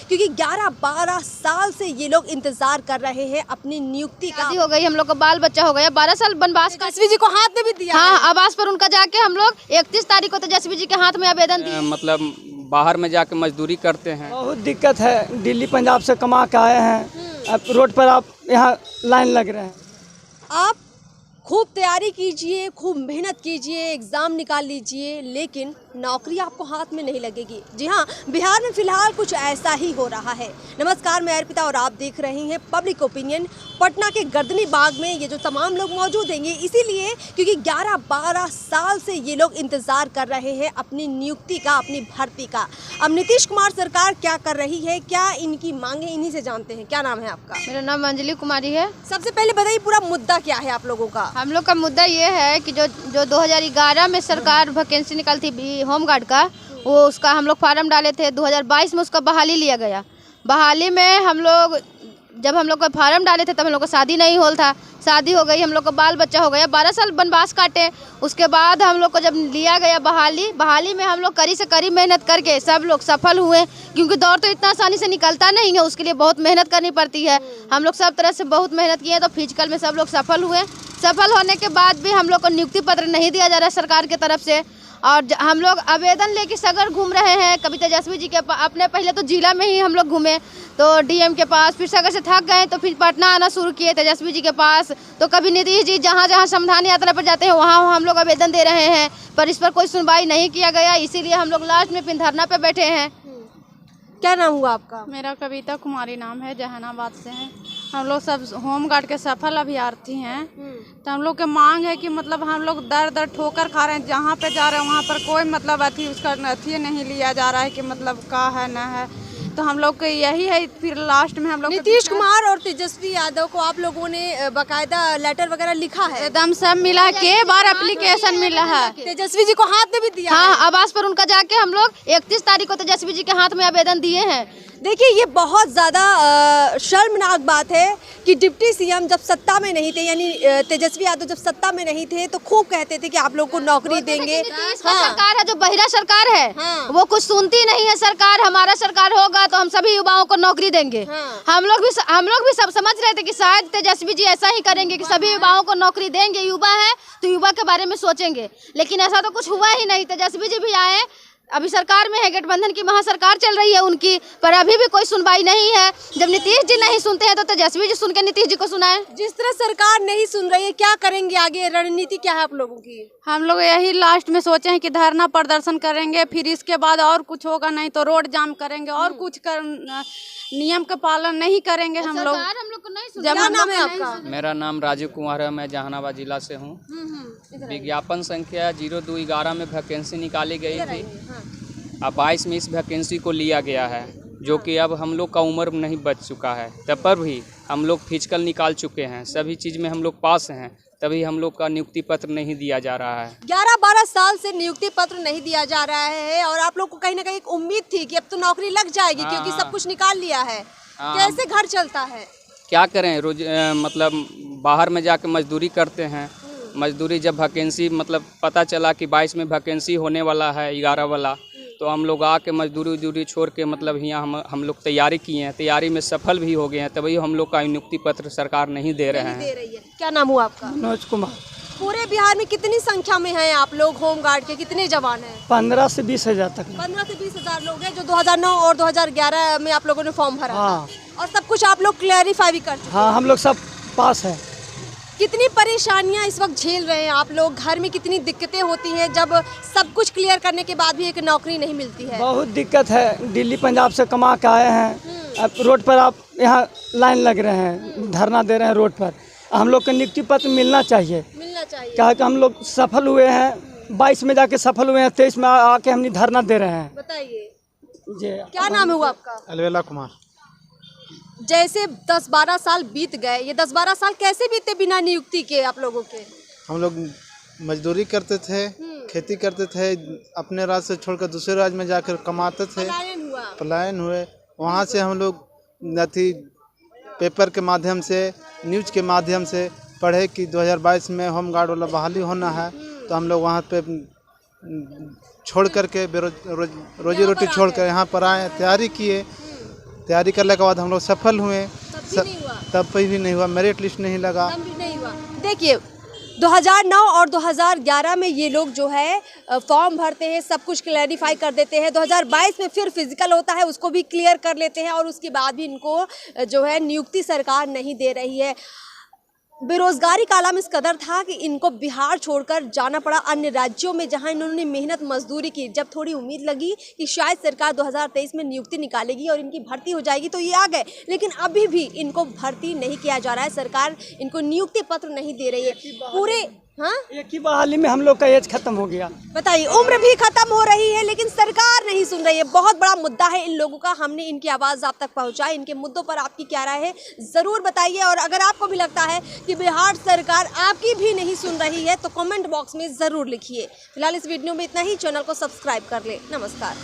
क्योंकि 11-12 साल से ये लोग इंतजार कर रहे हैं अपनी नियुक्ति का। हो गई, हम लोग का बाल बच्चा हो गया, 12 साल वनवास। तेजस्वी जी को हाथ में भी दिया हाँ, आवास पर उनका जाके हम लोग 31 तारीख को तेजस्वी जी के हाथ में आवेदन दिए। मतलब बाहर में जाके मजदूरी करते हैं। बहुत दिक्कत है, दिल्ली पंजाब से कमा के आए हैं, अब रोड पर आप यहाँ लाइन लग रहे हैं। आप खूब तैयारी कीजिए, खूब मेहनत कीजिए, एग्ज़ाम निकाल लीजिए, लेकिन नौकरी आपको हाथ में नहीं लगेगी। जी हाँ, बिहार में फिलहाल कुछ ऐसा ही हो रहा है। नमस्कार, मैं अर्पिता और आप देख रहे हैं पब्लिक ओपिनियन। पटना के गर्दनी बाग में ये जो तमाम लोग मौजूद हैं, ये इसीलिए क्योंकि 11-12 साल से ये लोग इंतज़ार कर रहे हैं अपनी नियुक्ति का, अपनी भर्ती का। अब नीतीश कुमार सरकार क्या कर रही है, क्या इनकी मांगे, इन्हीं से जानते हैं। क्या नाम है आपका? मेरा नाम अंजलि कुमारी है। सबसे पहले बताइए पूरा मुद्दा क्या है आप लोगों का? हम लोग का मुद्दा ये है कि जो 2011 में सरकार वैकेंसी निकाली थी होमगार्ड का, वो उसका हम लोग फार्म डाले थे। 2022 में उसका बहाली लिया गया। बहाली में जब हम लोग का फार्म डाले थे तब हम लोग का शादी नहीं होल था। शादी हो गई, हम लोग का बाल बच्चा हो गया, 12 साल वनवास काटे। उसके बाद हम लोग को जब लिया गया बहाली में हम लोग कड़ी से कड़ी मेहनत करके सब लोग सफल हुए, क्योंकि दौर तो इतना आसानी से निकलता नहीं है, उसके लिए बहुत मेहनत करनी पड़ती है। हम लोग सब तरह से बहुत मेहनत किए, तो फिजिकल में सब लोग सफल हुए। सफल होने के बाद भी हम लोग को नियुक्ति पत्र नहीं दिया जा रहा है सरकार की तरफ से, और हम लोग आवेदन लेके सगर घूम रहे हैं। कभी तेजस्वी जी के अपने पहले तो जिला में ही हम लोग घूमे, तो डीएम के पास, फिर सगर से थक गए तो फिर पटना आना शुरू किए तेजस्वी जी के पास। तो कभी नीतीश जी जहाँ जहाँ संविधान यात्रा पर जाते हैं वहाँ हम लोग आवेदन दे रहे हैं, पर इस पर कोई सुनवाई नहीं किया गया। इसीलिए हम लोग लास्ट में फिर धरना पे बैठे हैं। क्या नाम हुआ आपका? मेरा कविता कुमारी नाम है, जहानाबाद से हैं। हम लोग सब होमगार्ड के सफल अभ्यर्थी हैं। तो हम लोग के मांग है कि मतलब हम लोग दर दर ठोकर खा रहे हैं, जहाँ पे जा रहे हैं वहाँ पर कोई मतलब उसका नहीं लिया जा रहा है कि मतलब का है न है। तो हम लोग के यही है। फिर लास्ट में हम लोग नीतीश कुमार और तेजस्वी यादव को आप लोगों ने बाकायदा लेटर वगैरह लिखा है? एकदम सब मिला के बार एप्लीकेशन मिला है। तेजस्वी जी को हाथ में भी दिया? हाँ, आवास पर उनका जाके हम लोग 31 तारीख को तेजस्वी जी के हाथ में आवेदन दिए हैं। देखिए, ये बहुत ज़्यादा शर्मनाक बात है कि डिप्टी सीएम जब सत्ता में नहीं थे, यानी तेजस्वी यादव जब सत्ता में नहीं थे, तो खूब कहते थे कि आप लोग को नौकरी देंगे। सरकार है जो बहिरा सरकार है, हाँ। वो कुछ सुनती नहीं है सरकार। हमारा सरकार होगा तो हम सभी युवाओं को नौकरी देंगे। हाँ। हम लोग भी सब समझ रहे थे कि शायद तेजस्वी जी ऐसा ही करेंगे कि सभी युवाओं को नौकरी देंगे। युवा है तो युवा के बारे में सोचेंगे, लेकिन ऐसा तो कुछ हुआ ही नहीं। तेजस्वी जी भी आए, अभी सरकार में है, गठबंधन की महासरकार चल रही है उनकी, पर अभी भी कोई सुनवाई नहीं है। जब नीतीश जी नहीं सुनते हैं तो तेजस्वी जी सुन के नीतीश जी को सुनाए। जिस तरह सरकार नहीं सुन रही है, क्या करेंगे आगे? रणनीति क्या है आप लोगों की? हम लोग यही लास्ट में सोचे हैं कि धरना प्रदर्शन करेंगे, फिर इसके बाद और कुछ होगा नहीं तो रोड जाम करेंगे और कुछ नियम का पालन नहीं करेंगे हम लोग। क्या नाम है आपका? मेरा नाम राजीव कुमार है, मैं जहानाबाद जिला से हूँ। विज्ञापन संख्या 0211 में वैकेंसी निकाली गई थी। अब 22 में इस वैकेंसी को लिया गया है, जो कि अब हम लोग का उम्र नहीं बच चुका है, तब पर भी हम लोग फिजिकल निकाल चुके हैं, सभी चीज़ में हम लोग पास हैं, तभी हम लोग का नियुक्ति पत्र नहीं दिया जा रहा है। 11-12 साल से नियुक्ति पत्र नहीं दिया जा रहा है, और आप लोग को कहीं ना कहीं एक उम्मीद थी कि अब तो नौकरी लग जाएगी, क्योंकि सब कुछ निकाल लिया है। कैसे घर चलता है? क्या करें, रोज मतलब बाहर में जाके मजदूरी करते हैं। मजदूरी जब वैकेंसी मतलब पता चला कि 22 में वैकेंसी होने वाला है 11 वाला, तो हम लोग आके मजदूरी छोड़ के मतलब यहाँ हम लोग तैयारी किए हैं, तैयारी में सफल भी हो गए हैं, तभी हम लोग का नियुक्ति पत्र सरकार नहीं दे रहे हैं। क्या नाम हुआ आपका? मनोज कुमार। पूरे बिहार में कितनी संख्या में हैं आप लोग होमगार्ड के? कितने जवान हैं? 15 से 20 हज़ार तक। 15 से 20 हज़ार लोग हैं जो 2009 और 2011 में आप लोगों ने फॉर्म भरा हाँ। था, और सब कुछ आप लोग क्लैरिफाई भी कर चुके हैं। हाँ, हम लोग सब पास हैं। कितनी परेशानियां इस वक्त झेल रहे हैं आप लोग? घर में कितनी दिक्कतें होती हैं जब सब कुछ क्लियर करने के बाद भी एक नौकरी नहीं मिलती है? बहुत दिक्कत है, दिल्ली पंजाब से कमा के आए हैं, अब रोड पर आप यहाँ लाइन लग रहे हैं, धरना दे रहे हैं रोड पर। हम लोग को नियुक्ति पत्र मिलना चाहिए। क्या कि हम लोग सफल हुए हैं, 22 में जाके सफल हुए हैं, 23 में आके हमने धरना दे रहे हैं। बताइए जी, क्या नाम हुआ आपका? अलवेला कुमार। जैसे 10-12 साल बीत गए, ये 10-12 साल कैसे बीते बिना नियुक्ति के आप लोगों के? हम लोग मजदूरी करते थे, खेती करते थे, अपने राज्य से छोड़कर दूसरे राज्य में जाकर कमाते थे, पलायन हुए। वहाँ से हम लोग नथी पेपर के माध्यम से, न्यूज़ के माध्यम से पढ़े कि 2022 में होमगार्ड वाला बहाली होना है, तो हम लोग वहाँ पे छोड़ करके रोजी रोटी छोड़ कर यहाँ पर आए, तैयारी किए। तैयारी करने के बाद हम लोग सफल हुए, नहीं हुआ, तब भी नहीं हुआ, मेरिट लिस्ट नहीं लगा। नहीं हुआ। देखिए 2009 और 2011 में ये लोग जो है फॉर्म भरते हैं, सब कुछ क्लैरिफाई कर देते हैं। 2022 में फिर फिजिकल होता है, उसको भी क्लियर कर लेते हैं और उसके बाद भी इनको जो है नियुक्ति सरकार नहीं दे रही है। बेरोजगारी का आलम इस कदर था कि इनको बिहार छोड़कर जाना पड़ा अन्य राज्यों में, जहां इन्होंने मेहनत मजदूरी की। जब थोड़ी उम्मीद लगी कि शायद सरकार 2023 में नियुक्ति निकालेगी और इनकी भर्ती हो जाएगी तो ये आ गए, लेकिन अभी भी इनको भर्ती नहीं किया जा रहा है। सरकार इनको नियुक्ति पत्र नहीं दे रही है। पूरे एक ही बहाली में हम लोग का एज खत्म हो गया। बताइए, उम्र भी खत्म हो रही है लेकिन सरकार नहीं सुन रही है। बहुत बड़ा मुद्दा है इन लोगों का। हमने इनकी आवाज़ आप तक पहुंचाई। इनके मुद्दों पर आपकी क्या राय है ज़रूर बताइए। और अगर आपको भी लगता है कि बिहार सरकार आपकी भी नहीं सुन रही है तो कमेंट बॉक्स में ज़रूर लिखिए। फिलहाल इस वीडियो में इतना ही। चैनल को सब्सक्राइब कर ले। नमस्कार।